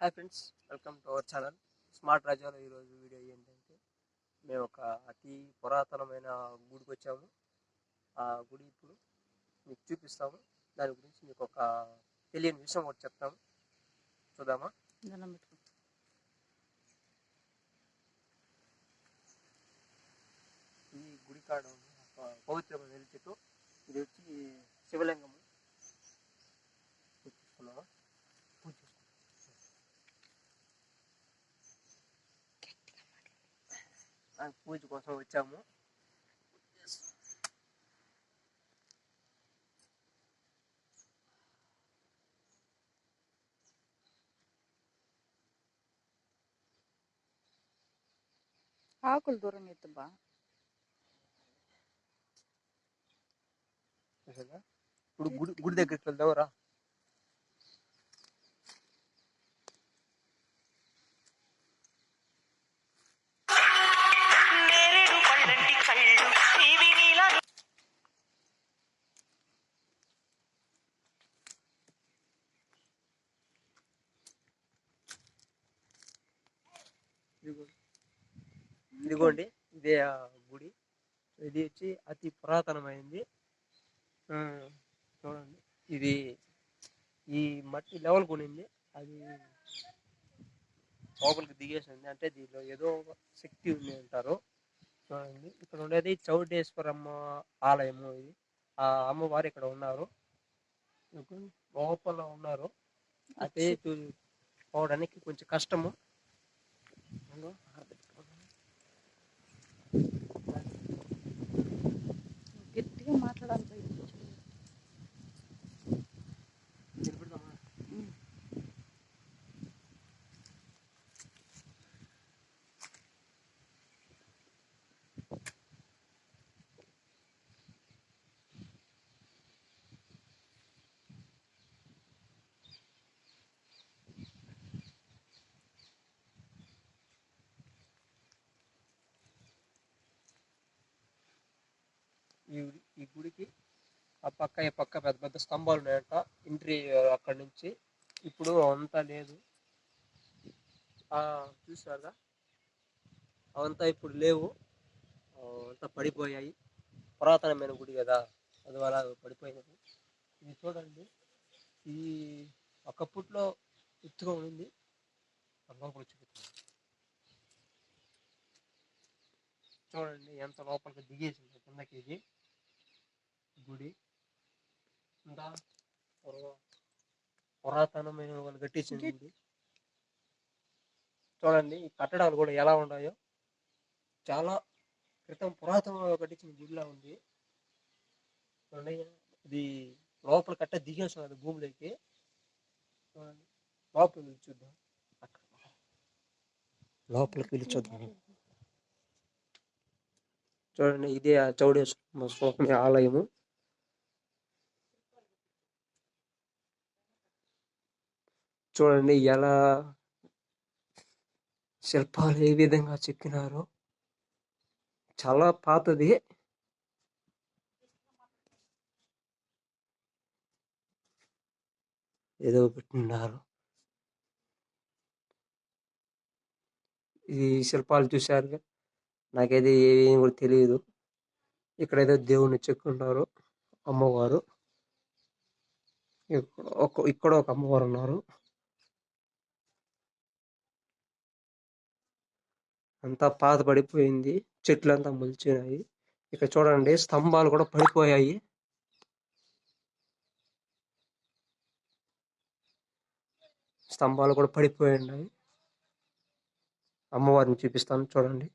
Hi friends, welcome to our channel smart రాజాలో. ఈరోజు video ఏంటంటే మేము ఒక అతి పురాతనమైన గుడికి వచ్చాము. ఆ గుడి ఇప్పుడు మీకు చూపిస్తాము. దాని గురించి మీకు ఒక తెలియని విషయం ఒకటి చెప్తాము. చూద్దామా? ఈ గుడి కాడ ఒక పవిత్రమైన వెలుగు చెట్టు. ఇది వచ్చి శివలింగము. చూపిస్తున్నామా? పూజ కోసం వచ్చాము. ఆకులు దూరంగా ఎత్తుబా. ఇప్పుడు గుడి దగ్గరికి వెళ్దామరా. ఇదిగోండి, ఇదే ఆ గుడి. ఇది వచ్చి అతి పురాతనమైంది. చూడండి, ఇది ఈ మట్టి లెవెల్ కొనింది, అది లోపలికి దిగేసింది. అంటే దీనిలో ఏదో శక్తి ఉంది అంటారు. చూడండి, ఇక్కడ ఉండేది చౌడేశ్వరమ్మ ఆలయము. ఇది ఆ అమ్మవారు ఇక్కడ ఉన్నారు, లోపల ఉన్నారు. అదే పోవడానికి కొంచెం కష్టము. గట్టిగా మాట్లాడాలి. ఈ గుడికి ఆ పక్క ఈ పక్క పెద్ద పెద్ద స్తంభాలు ఉన్నాయంట. ఎంట్రీ అక్కడి నుంచి. ఇప్పుడు అంతా లేదు. చూసారుగా, అవంతా ఇప్పుడు లేవు, అంతా పడిపోయాయి. పురాతనమైన గుడి కదా, అది అలా పడిపోయినది. ఇది చూడండి, ఈ ఒకప్పట్లో ఎత్తుగా ఉంది. లోపలికి చూడండి ఎంత లోపలికి దిగేసింది కిందకి. ఇది గుడి ఇంకా పురాతనమైన వాళ్ళు కట్టించింది గుడి. చూడండి ఈ కట్టడాలు కూడా ఎలా ఉన్నాయో. చాలా క్రితం పురాతనంగా కట్టించిన గుడిలా ఉంది. ఇది లోపల కట్ట దిగేస్తున్నది భూమిలోకి. లోపలికి వెళ్ళి చూద్దాం. లోపలికి వెళ్ళి చూద్దాం. చూడండి, ఇదే ఆ చౌడేశ్వర స్వామి ఆలయము. చూడండి ఎలా శిల్పాలు ఏ విధంగా చెక్కినారో. చాలా పాతది. ఏదో పెట్టినారు. ఈ శిల్పాలు చూశారుగా, నాకైతే ఏం కూడా తెలియదు. ఇక్కడ ఏదో దేవుణ్ణి చెక్కున్నారు, అమ్మవారు. ఇక్కడ ఒక అమ్మవారు ఉన్నారు. అంతా పాత పడిపోయింది, చెట్లు అంతా మొలిచినాయి. ఇక్కడ చూడండి, స్తంభాలు కూడా పడిపోయాయి. స్తంభాలు కూడా పడిపోయి ఉన్నాయి. అమ్మవారిని చూపిస్తాను, చూడండి.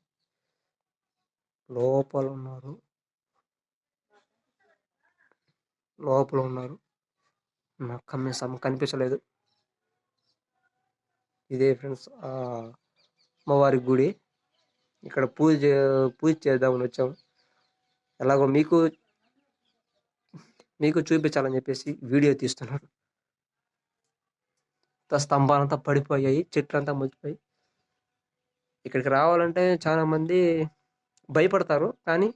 లోపల ఉన్నారు, లోపల ఉన్నారు. నాకు కనిపించలేదు. ఇదే ఫ్రెండ్స్ అమ్మవారి గుడి. ఇక్కడ పూజ చేద్దామని వచ్చాము. ఎలాగో మీకు చూపించాలని చెప్పేసి వీడియో తీస్తున్నాను. స్తంభాలంతా పడిపోయాయి, చెట్లంతా మొలిచిపోయి. ఇక్కడికి రావాలంటే చాలా మంది భయపడతారు, కానీ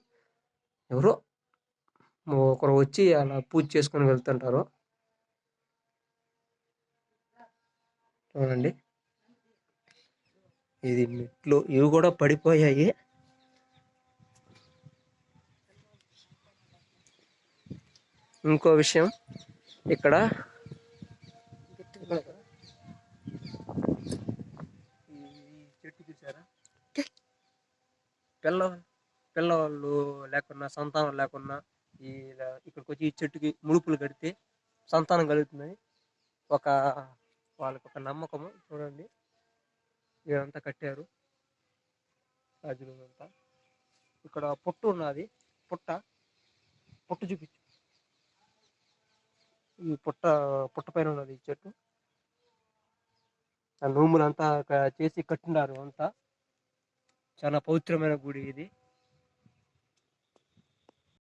ఎవరో ఒకరు వచ్చి అలా పూజ చేసుకుని వెళ్తుంటారు. చూడండి, ఇది మెట్లు ఇవి కూడా పడిపోయాయి. ఇంకో విషయం ఇక్కడ గట్టిగా ఈ చెట్టు చూసారా, పిల్ల పిల్లవాళ్ళు లేకున్నా సంతానం లేకున్నా ఈ ఇక్కడికి వచ్చి ఈ చెట్టుకి ముడుపులు కడితే సంతానం కలుగుతుందని ఒక వాళ్ళకి ఒక నమ్మకము. చూడండి ఇదంతా కట్టారు రాజులు అంతా. ఇక్కడ పుట్ట ఉన్నది, పుట్ట పుట్ట చూపించు. ఈ పుట్ట పుట్ట పైన ఉన్నది ఈ చెట్టు. ఆ నోములంతా చేసి కట్టినారు అంతా. చాలా పవిత్రమైన గుడి ఇది.